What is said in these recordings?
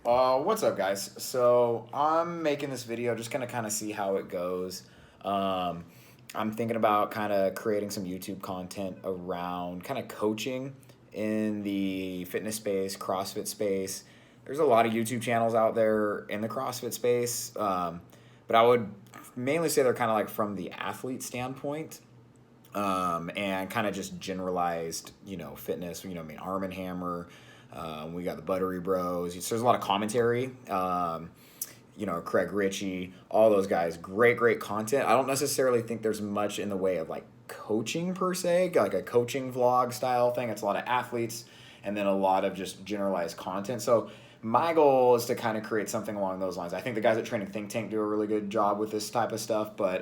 What's up, guys? So I'm making this video just gonna kind of see how it goes. Um, I'm thinking about kind of creating some YouTube content around kind of coaching in the fitness space, CrossFit space. There's a lot of YouTube channels out there in the CrossFit space, but I would mainly say they're kind of like from the athlete standpoint, and kind of just generalized, fitness. I mean, Arm and Hammer. We got the Buttery Bros. So there's a lot of commentary. Craig Ritchie, all those guys, great content. I don't necessarily think there's much in the way of like coaching per se, like a coaching vlog style thing. It's a lot of athletes and then a lot of just generalized content. So my goal is to kind of create something along those lines. I think the guys at Training Think Tank do a really good job with this type of stuff, but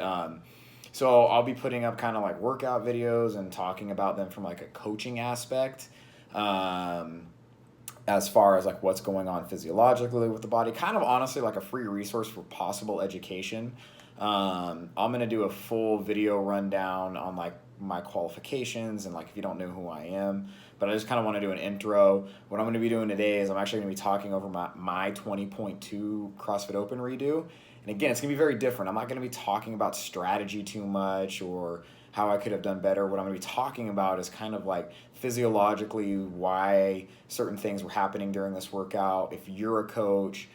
so I'll be putting up kind of like workout videos and talking about them from like a coaching aspect. As far as like what's going on physiologically with the body, kind of honestly like a free resource for possible education. I'm gonna do a full video rundown on like my qualifications and like if you don't know who I am, but I just kind of want to do an intro. What I'm gonna be doing today is I'm actually gonna be talking over my 20.2 CrossFit Open redo. And again, it's gonna be very different. I'm not gonna be talking about strategy too much or how I could have done better. What I'm going to be talking about is kind of like physiologically why certain things were happening during this workout. If you're a coach,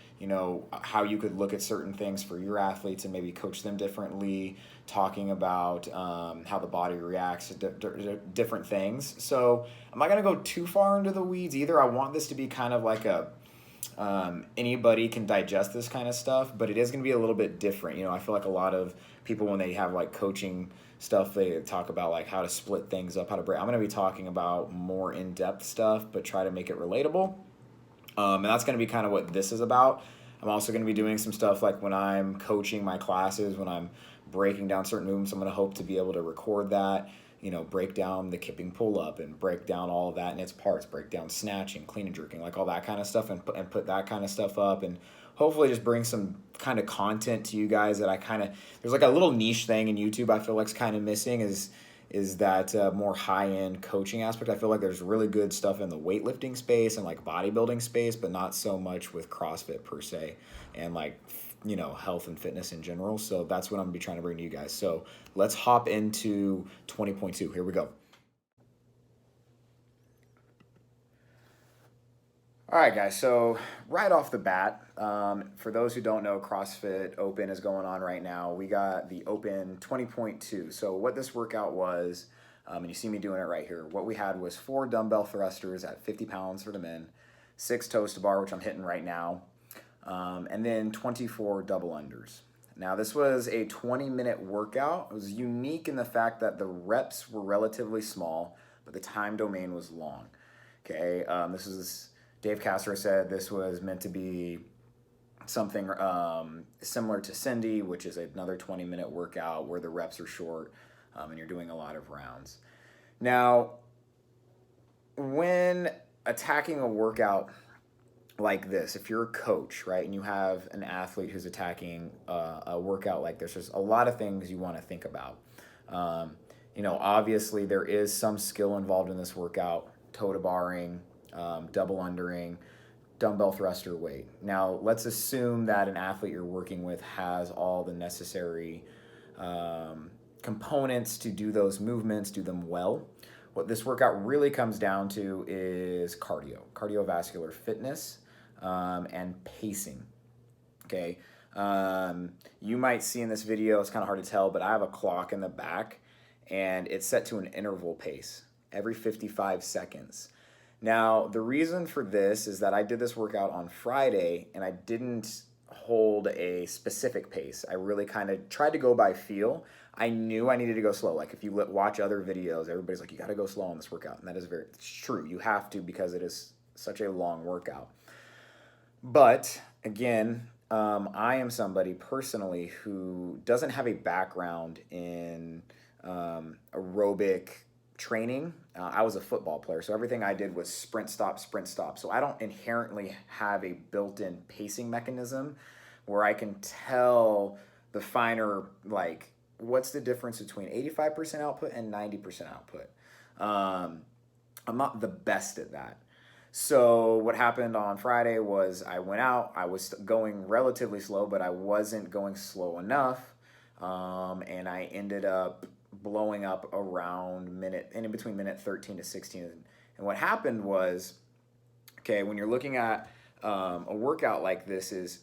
how you could look at certain things for your athletes and maybe coach them differently, talking about how the body reacts to different things. So I'm not going to go too far into the weeds either. I want this to be kind of like anybody can digest this kind of stuff, but it is going to be a little bit different. I feel like a lot of people, when they have like coaching stuff, they talk about like how to split things up, how to break. I'm going to be talking about more in-depth stuff, but try to make it relatable. And that's going to be kind of what this is about. I'm also going to be doing some stuff like when I'm coaching my classes, when I'm breaking down certain movements, I'm going to hope to be able to record that, break down the kipping pull-up and break down all of that in its parts, break down snatching, clean and jerking, like all that kind of stuff, and put that kind of stuff up, and hopefully just bring some kind of content to you guys that there's like a little niche thing in YouTube I feel like is kind of missing is that more high-end coaching aspect. I feel like there's really good stuff in the weightlifting space and like bodybuilding space, but not so much with CrossFit per se and like, health and fitness in general. So that's what I'm gonna be trying to bring to you guys. So let's hop into 20.2. Here we go. All right, guys. So right off the bat, for those who don't know, CrossFit Open is going on right now. We got the Open 20.2. So what this workout was, and you see me doing it right here, what we had was 4 dumbbell thrusters at 50 pounds for the men, 6 toes to bar, which I'm hitting right now, and then 24 double unders. Now, this was a 20-minute workout. It was unique in the fact that the reps were relatively small, but the time domain was long. Okay, Dave Castro said this was meant to be something similar to Cindy, which is another 20-minute workout where the reps are short and you're doing a lot of rounds. Now, when attacking a workout like this, if you're a coach, right, and you have an athlete who's attacking a workout like this, there's a lot of things you want to think about. Obviously there is some skill involved in this workout, toe to barring, double undering, dumbbell thruster weight. Now, let's assume that an athlete you're working with has all the necessary components to do those movements, do them well. What this workout really comes down to is cardiovascular fitness, and pacing. Okay. You might see in this video, it's kind of hard to tell, but I have a clock in the back and it's set to an interval pace every 55 seconds. Now, the reason for this is that I did this workout on Friday and I didn't hold a specific pace. I really kind of tried to go by feel. I knew I needed to go slow. Like if you watch other videos, everybody's like, you got to go slow on this workout. And that is it's true. You have to because it is such a long workout. But again, I am somebody personally who doesn't have a background in aerobic training. I was a football player, so everything I did was sprint, stop, sprint, stop. So I don't inherently have a built-in pacing mechanism where I can tell the finer, like, what's the difference between 85% output and 90% output. I'm not the best at that. So what happened on Friday was I went out. I was going relatively slow, but I wasn't going slow enough, and I ended up blowing up around in between minute 13 to 16. And what happened was, okay, when you're looking at a workout like this, is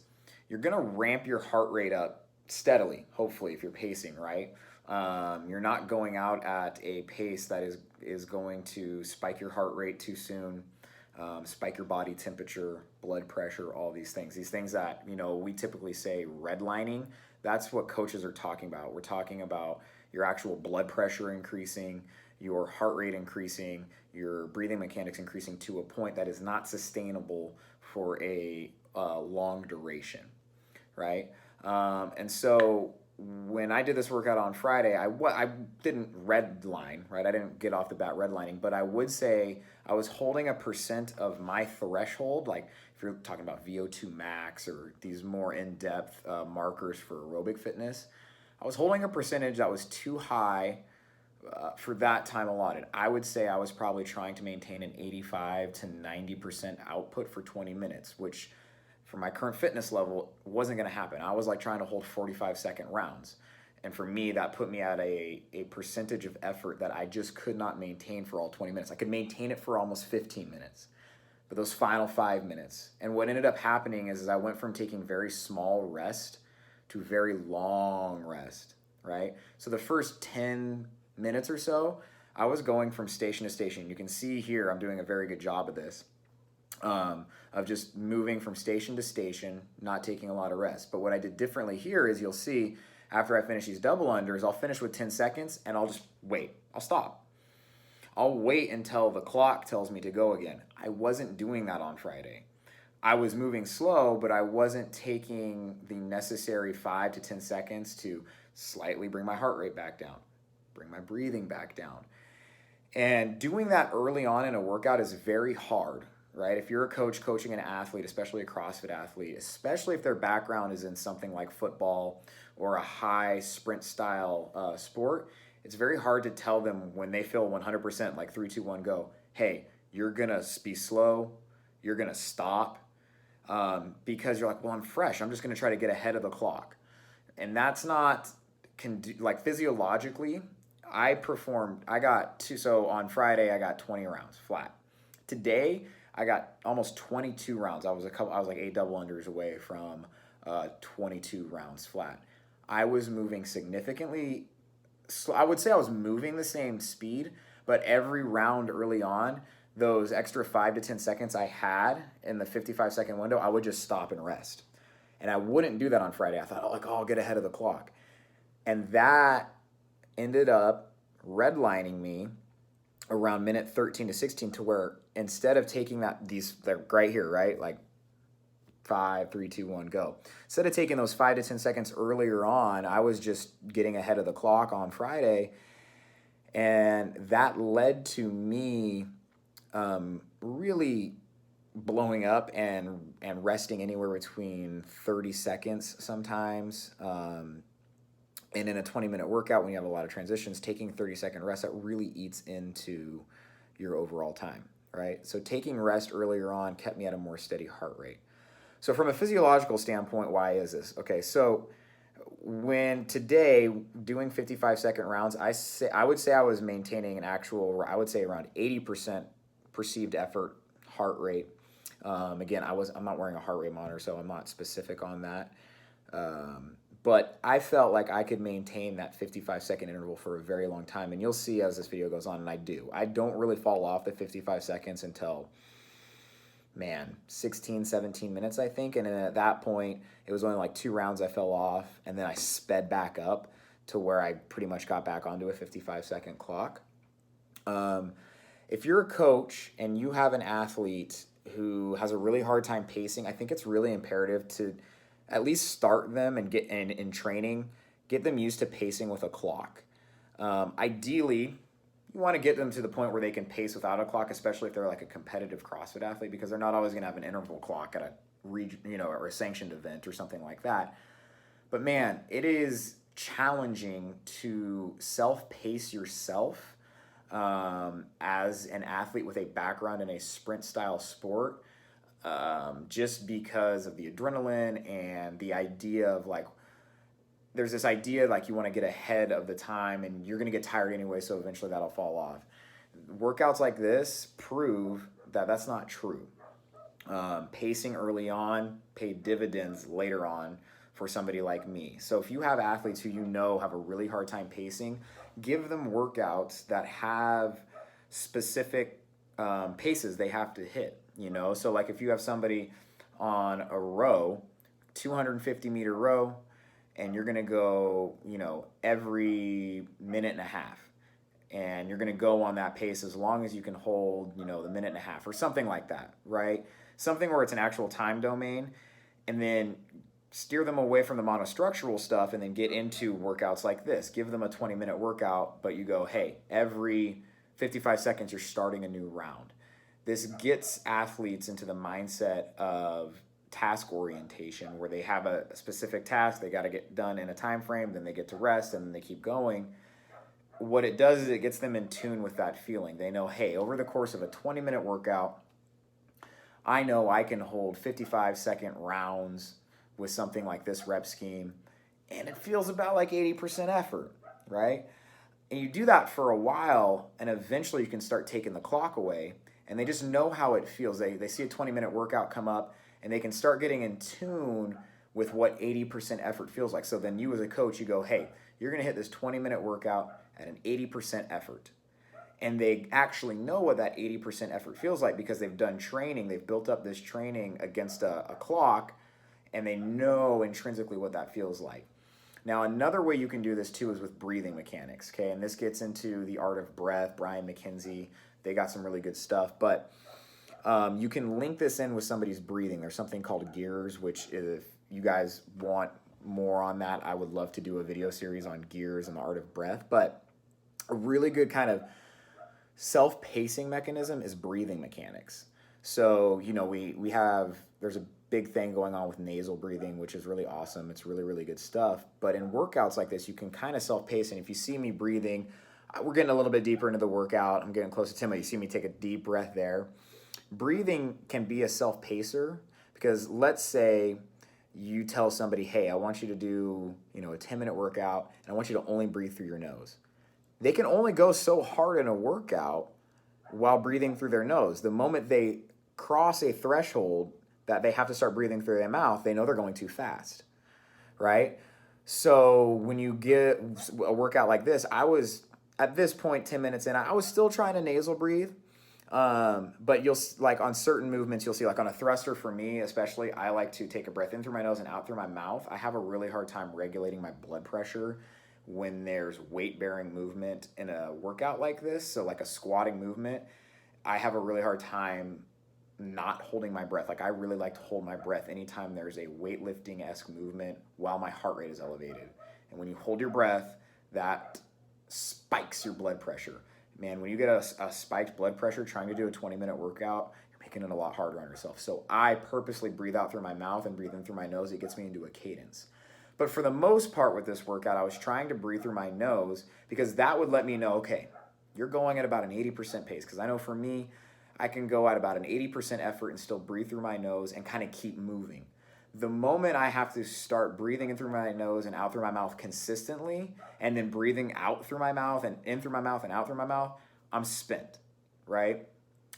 you're gonna ramp your heart rate up steadily. Hopefully, if you're pacing right. You're not going out at a pace that is going to spike your heart rate too soon, spike your body temperature, blood pressure, all these things. These things that, we typically say redlining, that's what coaches are talking about. We're talking about your actual blood pressure increasing, your heart rate increasing, your breathing mechanics increasing to a point that is not sustainable for a long duration, right? And so when I did this workout on Friday, I didn't redline, right? I didn't get off the bat redlining, but I would say I was holding a percent of my threshold. Like if you're talking about VO2 max or these more in-depth markers for aerobic fitness, I was holding a percentage that was too high for that time allotted. I would say I was probably trying to maintain an 85 to 90% output for 20 minutes, which for my current fitness level wasn't going to happen. I was like trying to hold 45-second rounds. And for me, that put me at a percentage of effort that I just could not maintain for all 20 minutes. I could maintain it for almost 15 minutes, but those final 5 minutes. And what ended up happening is I went from taking very small rest to very long rest, right? So the first 10 minutes or so, I was going from station to station. You can see here, I'm doing a very good job of this, of just moving from station to station, not taking a lot of rest. But what I did differently here is you'll see after I finish these double unders, I'll finish with 10 seconds and I'll just wait. I'll stop. I'll wait until the clock tells me to go again. I wasn't doing that on Friday. I was moving slow, but I wasn't taking the necessary 5 to 10 seconds to slightly bring my heart rate back down, bring my breathing back down. And doing that early on in a workout is very hard, right? If you're a coach coaching an athlete, especially a CrossFit athlete, especially if their background is in something like football or a high sprint style sport, it's very hard to tell them when they feel 100%, like 3, 2, 1, go, hey, you're gonna be slow, you're gonna stop, because you're like, well, I'm fresh, I'm just gonna try to get ahead of the clock. And that's not, like physiologically, so on Friday, I got 20 rounds flat. Today, I got almost 22 rounds. I was like 8 double unders away from 22 rounds flat. I was moving significantly. I would say I was moving the same speed, but every round early on, those extra 5 to 10 seconds I had in the 55-second window, I would just stop and rest. And I wouldn't do that on Friday. I thought, I'll get ahead of the clock. And that ended up redlining me around minute 13 to 16 to where instead of taking they're right here, right? Like 5, 3, 2, 1, go. Instead of taking those 5 to 10 seconds earlier on, I was just getting ahead of the clock on Friday. And that led to me really blowing up and resting anywhere between 30 seconds sometimes. And in a 20-minute workout, when you have a lot of transitions, taking 30-second rest, that really eats into your overall time, right? So taking rest earlier on kept me at a more steady heart rate. So from a physiological standpoint, why is this? Okay, so when today doing 55-second rounds, I would say I was maintaining I would say around 80% perceived effort heart rate. Again, I'm not wearing a heart rate monitor, so I'm not specific on that. But I felt like I could maintain that 55-second interval for a very long time. And you'll see as this video goes on, and I do. I don't really fall off the 55 seconds until, 16, 17 minutes, I think. And then at that point, it was only like 2 rounds I fell off. And then I sped back up to where I pretty much got back onto a 55-second clock. If you're a coach and you have an athlete who has a really hard time pacing, I think it's really imperative to at least start them and get in training, get them used to pacing with a clock. Ideally, you want to get them to the point where they can pace without a clock, especially if they're like a competitive CrossFit athlete, because they're not always going to have an interval clock at a or a sanctioned event or something like that. But man, it is challenging to self-pace yourself as an athlete with a background in a sprint style sport, just because of the adrenaline and the idea of like, there's this idea like you want to get ahead of the time and you're going to get tired anyway, so eventually that'll fall off. Workouts like this prove that that's not true. Pacing early on paid dividends later on for somebody like me. So if you have athletes who you know have a really hard time pacing, give them workouts that have specific paces they have to hit. So like if you have somebody on a row, 250-meter row, and you're gonna go, every minute and a half, and you're gonna go on that pace as long as you can hold, the minute and a half or something like that, right? Something where it's an actual time domain, and then steer them away from the monostructural stuff and then get into workouts like this. Give them a 20-minute workout, but you go, hey, every 55 seconds you're starting a new round. This gets athletes into the mindset of task orientation, where they have a specific task they got to get done in a time frame, then they get to rest, and then they keep going. What it does is it gets them in tune with that feeling. They know, hey, over the course of a 20-minute workout, I know I can hold 55-second rounds with something like this rep scheme, and it feels about like 80% effort, right? And you do that for a while, and eventually you can start taking the clock away, and they just know how it feels. They see a 20-minute workout come up, and they can start getting in tune with what 80% effort feels like. So then you as a coach, you go, hey, you're going to hit this 20-minute workout at an 80% effort. And they actually know what that 80% effort feels like because they've done training. They've built up this training against a clock, and they know intrinsically what that feels like. Now, another way you can do this too is with breathing mechanics, okay? And this gets into the art of breath. Brian McKenzie, they got some really good stuff. But you can link this in with somebody's breathing. There's something called gears, which if you guys want more on that, I would love to do a video series on gears and the art of breath. But a really good kind of self-pacing mechanism is breathing mechanics. So, we have, there's a big thing going on with nasal breathing, which is really awesome. It's really, really good stuff. But in workouts like this, you can kind of self-pace. And if you see me breathing, we're getting a little bit deeper into the workout. I'm getting close to Tim. You see me take a deep breath there. Breathing can be a self-pacer because let's say you tell somebody, hey, I want you to do, a 10-minute workout, and I want you to only breathe through your nose. They can only go so hard in a workout while breathing through their nose. The moment they cross a threshold that they have to start breathing through their mouth, they know they're going too fast, right? So when you get a workout like this, I was, at this point, 10 minutes in, I was still trying to nasal breathe. But you'll like on certain movements, you'll see like on a thruster for me, especially, I like to take a breath in through my nose and out through my mouth. I have a really hard time regulating my blood pressure when there's weight bearing movement in a workout like this. So like a squatting movement, I have a really hard time not holding my breath. Like I really like to hold my breath anytime there's a weightlifting-esque movement while my heart rate is elevated. And when you hold your breath, that spikes your blood pressure. Man, when you get a spiked blood pressure trying to do a 20-minute workout, you're making it a lot harder on yourself. So I purposely breathe out through my mouth and breathe in through my nose. It gets me into a cadence. But for the most part with this workout, I was trying to breathe through my nose because that would let me know, okay, you're going at about an 80% pace. Because I know for me, I can go at about an 80% effort and still breathe through my nose and kind of keep moving. The moment I have to start breathing in through my nose and out through my mouth consistently, and then breathing out through my mouth and in through my mouth and out through my mouth, I'm spent, right?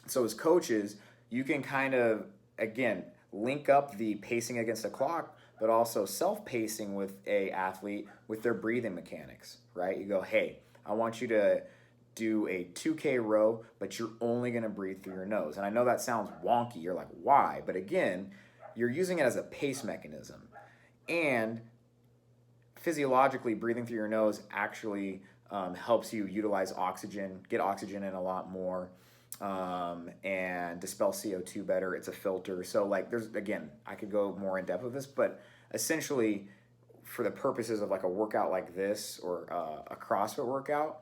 So as coaches, you can kind of, again, link up the pacing against the clock, but also self-pacing with a athlete with their breathing mechanics, right? You go, hey, I want you to do a 2K row, but you're only going to breathe through your nose. And I know that sounds wonky. You're like, why? But again, you're using it as a pace mechanism. And physiologically, breathing through your nose actually helps you utilize oxygen, get oxygen in a lot more, and dispel CO2 better. It's a filter. So like there's, again, I could go more in depth with this, but essentially for the purposes of like a workout like this or a CrossFit workout,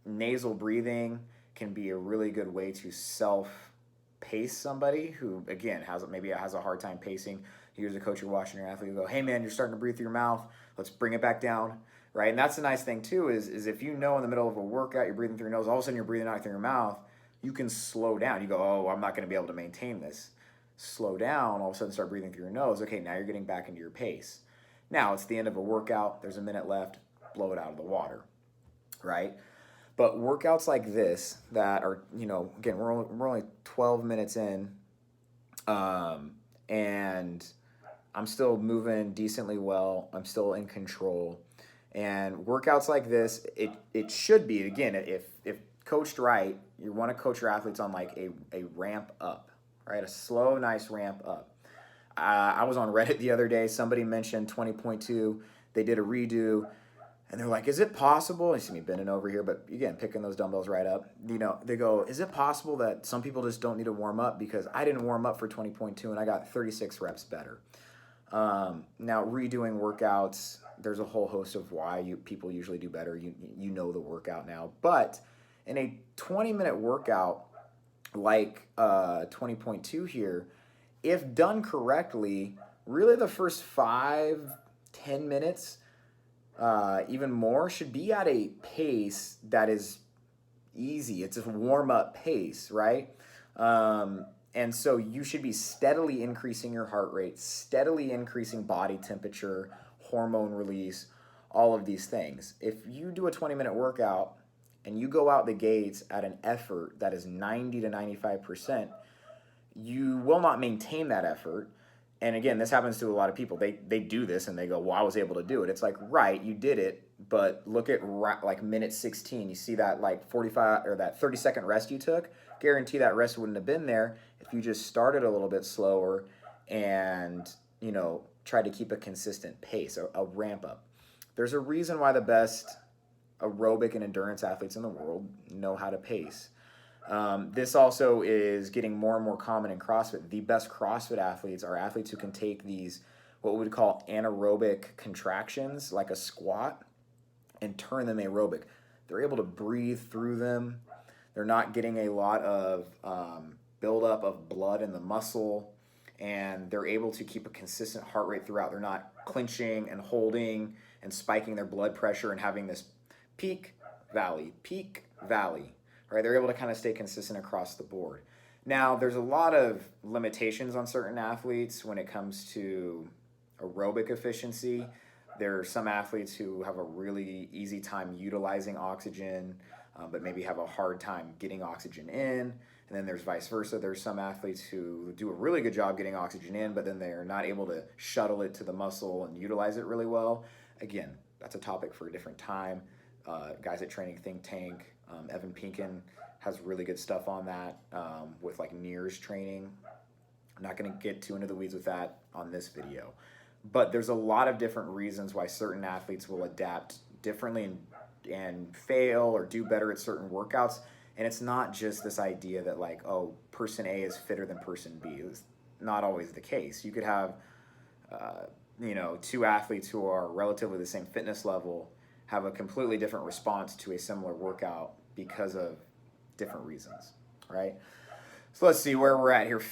nasal breathing can be a really good way to self-pace somebody who, again, has a hard time pacing. Here's a coach, you're watching your athlete, you go, hey man, you're starting to breathe through your mouth. Let's bring it back down, right? And that's the nice thing too is if you know in the middle of a workout you're breathing through your nose, all of a sudden you're breathing out through your mouth, you can slow down. You go, oh, I'm not going to be able to maintain this. Slow down, all of a sudden start breathing through your nose. Okay, now you're getting back into your pace. Now it's the end of a workout. There's a minute left. Blow it out of the water, right? But workouts like this that are, again, we're only 12 minutes in, and I'm still moving decently well. I'm still in control. And workouts like this, it should be, again, if coached right, you want to coach your athletes on like a ramp up, right? A slow, nice ramp up. I was on Reddit the other day. Somebody mentioned 20.2. They did a redo. And they're like, is it possible? You see me bending over here, but again, picking those dumbbells right up. They go, is it possible that some people just don't need to warm up? Because I didn't warm up for 20.2 and I got 36 reps better. Now, redoing workouts, there's a whole host of why people usually do better. You know the workout now. But in a 20-minute workout like 20.2 here, if done correctly, really the first 5-10 minutes, even more, should be at a pace that is easy. It's a warm-up pace, right? And so you should be steadily increasing your heart rate, steadily increasing body temperature, hormone release, all of these things. If you do a 20-minute workout and you go out the gates at an effort that is 90 to 95%, you will not maintain that effort. And again, this happens to a lot of people. They do this and they go, well, I was able to do it. It's like, right, you did it, but look at like minute 16. You see that like 45 or that 30-second rest you took? Guarantee that rest wouldn't have been there if you just started a little bit slower and, tried to keep a consistent pace, a ramp up. There's a reason why the best aerobic and endurance athletes in the world know how to pace. This also is getting more and more common in CrossFit. The best CrossFit athletes are athletes who can take these, what we would call anaerobic contractions, like a squat, and turn them aerobic. They're able to breathe through them. They're not getting a lot of buildup of blood in the muscle, and they're able to keep a consistent heart rate throughout. They're not clinching and holding and spiking their blood pressure and having this peak, valley, right? They're able to kind of stay consistent across the board. Now, there's a lot of limitations on certain athletes when it comes to aerobic efficiency. There are some athletes who have a really easy time utilizing oxygen, but maybe have a hard time getting oxygen in. And then there's vice versa. There's some athletes who do a really good job getting oxygen in, but then they're not able to shuttle it to the muscle and utilize it really well. Again, that's a topic for a different time. Guys at Training Think Tank, Evan Pinkin has really good stuff on that with like NIRS training. I'm not going to get too into the weeds with that on this video. But there's a lot of different reasons why certain athletes will adapt differently and fail or do better at certain workouts. And it's not just this idea that like, oh, person A is fitter than person B. It's not always the case. You could have, two athletes who are relatively the same fitness level have a completely different response to a similar workout because of different reasons, right? So let's see where we're at here.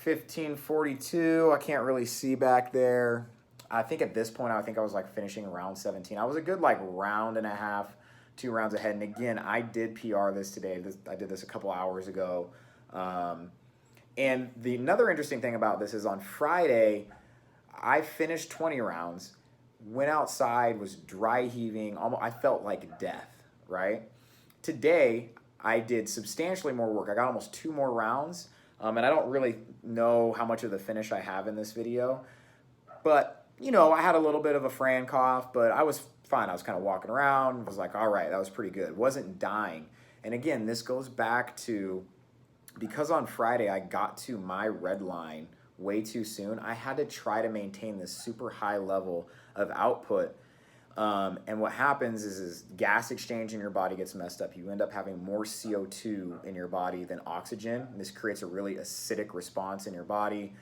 15:42. I can't really see back there. I think at this point, I was like finishing round 17. I was a good like round and a half, 2 rounds ahead. And again, I did PR this today. I did this a couple hours ago. And another interesting thing about this is on Friday, I finished 20 rounds, went outside, was dry heaving. I felt like death, right? Today, I did substantially more work. I got almost 2 more rounds. And I don't really know how much of the finish I have in this video. But, I had a little bit of a Fran cough, but I was fine. I was kind of walking around. Was like, all right, that was pretty good. Wasn't dying. And again, this goes back to, because on Friday I got to my red line way too soon, I had to try to maintain this super high level of output. And what happens is gas exchange in your body gets messed up. You end up having more CO2 in your body than oxygen. And this creates a really acidic response in your body.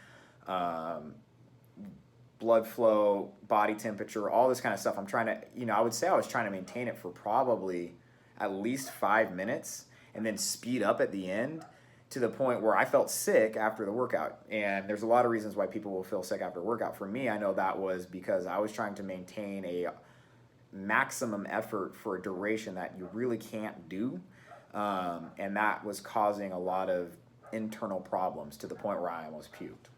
Blood flow, body temperature, all this kind of stuff. I'm trying to, I would say I was trying to maintain it for probably at least 5 minutes and then speed up at the end to the point where I felt sick after the workout. And there's a lot of reasons why people will feel sick after a workout. For me, I know that was because I was trying to maintain maximum effort for a duration that you really can't do. And that was causing a lot of internal problems to the point where I almost puked.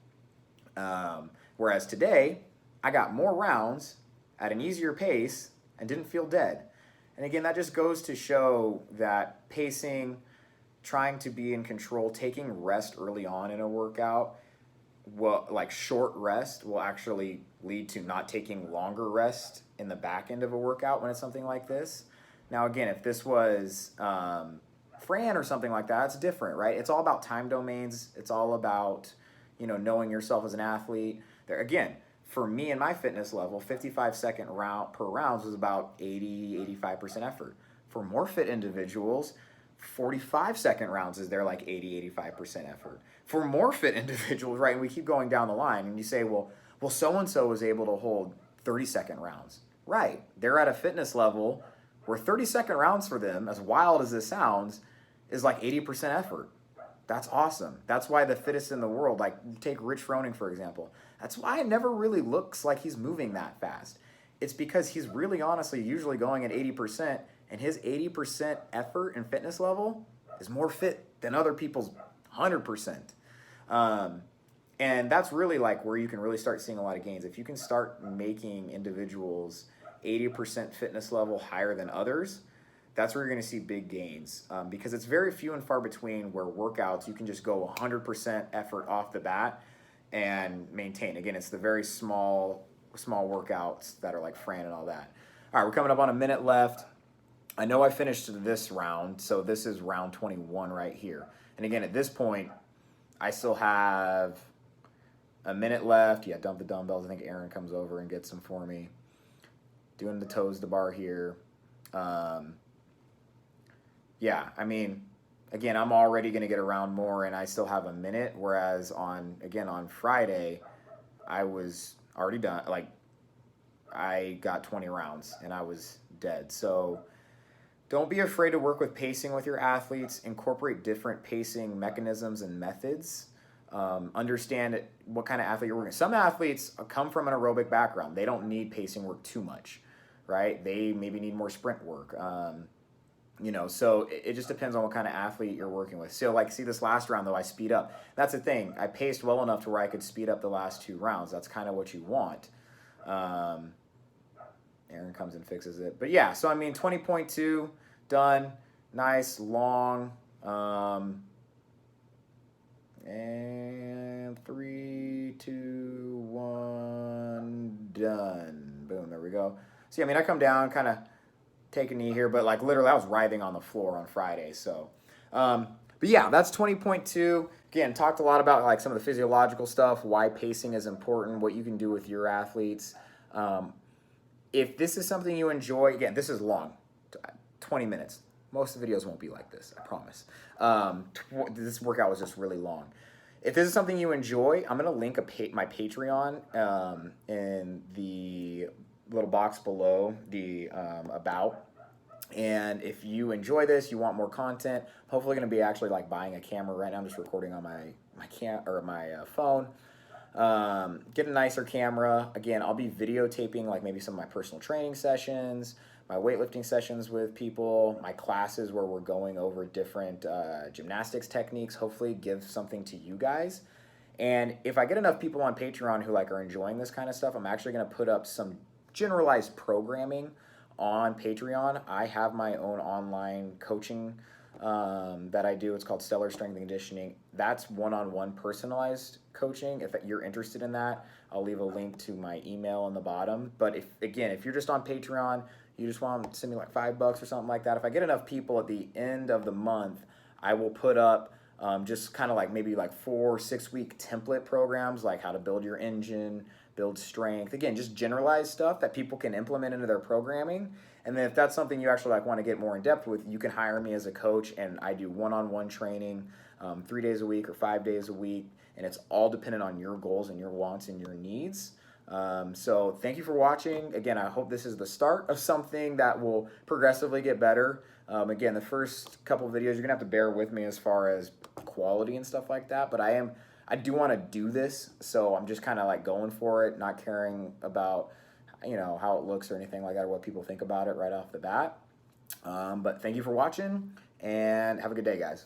Whereas today, I got more rounds at an easier pace and didn't feel dead. And again, that just goes to show that pacing, trying to be in control, taking rest early on in a workout, like short rest will actually lead to not taking longer rest in the back end of a workout when it's something like this. Now, again, if this was Fran or something like that, it's different, right? It's all about time domains. It's all about, knowing yourself as an athlete. There, again, for me and my fitness level, 55-second round per rounds was about 80-85% effort. For more fit individuals, 45-second rounds is there like 80-85% effort. For more fit individuals, right, and we keep going down the line, and you say, well, so-and-so was able to hold 30-second rounds. Right, they're at a fitness level where 30-second rounds for them, as wild as this sounds, is like 80% effort. That's awesome. That's why the fittest in the world, like take Rich Froning, for example. That's why it never really looks like he's moving that fast. It's because he's really honestly usually going at 80%, and his 80% effort and fitness level is more fit than other people's 100%. And that's really like where you can really start seeing a lot of gains. If you can start making individuals 80% fitness level higher than others, that's where you're going to see big gains, because it's very few and far between where workouts you can just go 100% effort off the bat and maintain. Again, it's the very small workouts that are like Fran and all that. All right, we're coming up on a minute left. I know I finished this round, so this is round 21 right here. And again, at this point, I still have a minute left. Yeah, dump the dumbbells. I think Aaron comes over and gets them for me. Doing the toes to bar here. Yeah, I mean, again, I'm already going to get around more, and I still have a minute, whereas on Friday, I was already done. Like, I got 20 rounds, and I was dead. So don't be afraid to work with pacing with your athletes. Incorporate different pacing mechanisms and methods. Understand what kind of athlete you're working with. Some athletes come from an aerobic background. They don't need pacing work too much, right? They maybe need more sprint work. So it just depends on what kind of athlete you're working with. So like, see this last round though, I speed up. That's the thing. I paced well enough to where I could speed up the last 2 rounds. That's kind of what you want. Aaron comes and fixes it. But yeah, so I mean, 20.2 done. Nice, long. And 3, 2, 1, done. Boom, there we go. See, I mean, I come down, kind of take a knee here, but like literally I was writhing on the floor on Friday. So, but yeah, that's 20.2. Again, talked a lot about like some of the physiological stuff, why pacing is important, what you can do with your athletes. If this is something you enjoy, again, this is long, 20 minutes. Most of the videos won't be like this, I promise. This workout was just really long. If this is something you enjoy, I'm going to link my Patreon in the little box below the about. And if you enjoy this, you want more content, I'm hopefully going to be actually like buying a camera. Right now I'm just recording on my phone. Get a nicer camera. Again, I'll be videotaping like maybe some of my personal training sessions, my weightlifting sessions with people, my classes where we're going over different gymnastics techniques, hopefully give something to you guys. And if I get enough people on Patreon who like are enjoying this kind of stuff, I'm actually going to put up some generalized programming on Patreon. I have my own online coaching that I do. It's called Stellar Strength and Conditioning. That's one-on-one personalized coaching. If you're interested in that, I'll leave a link to my email on the bottom. But if you're just on Patreon, you just want to send me like $5 or something like that. If I get enough people at the end of the month, I will put up just kind of like maybe like 4 or 6 week template programs, like how to build your engine, build strength. Again, just generalized stuff that people can implement into their programming. And then if that's something you actually like want to get more in depth with, you can hire me as a coach, and I do one-on-one training 3 days a week or 5 days a week. And it's all dependent on your goals and your wants and your needs. So thank you for watching. Again, I hope this is the start of something that will progressively get better. Again, the first couple of videos, you're gonna have to bear with me as far as quality and stuff like that, but I do want to do this, so I'm just kind of like going for it, not caring about you know, how it looks or anything like that, or what people think about it right off the bat. But thank you for watching, and have a good day, guys.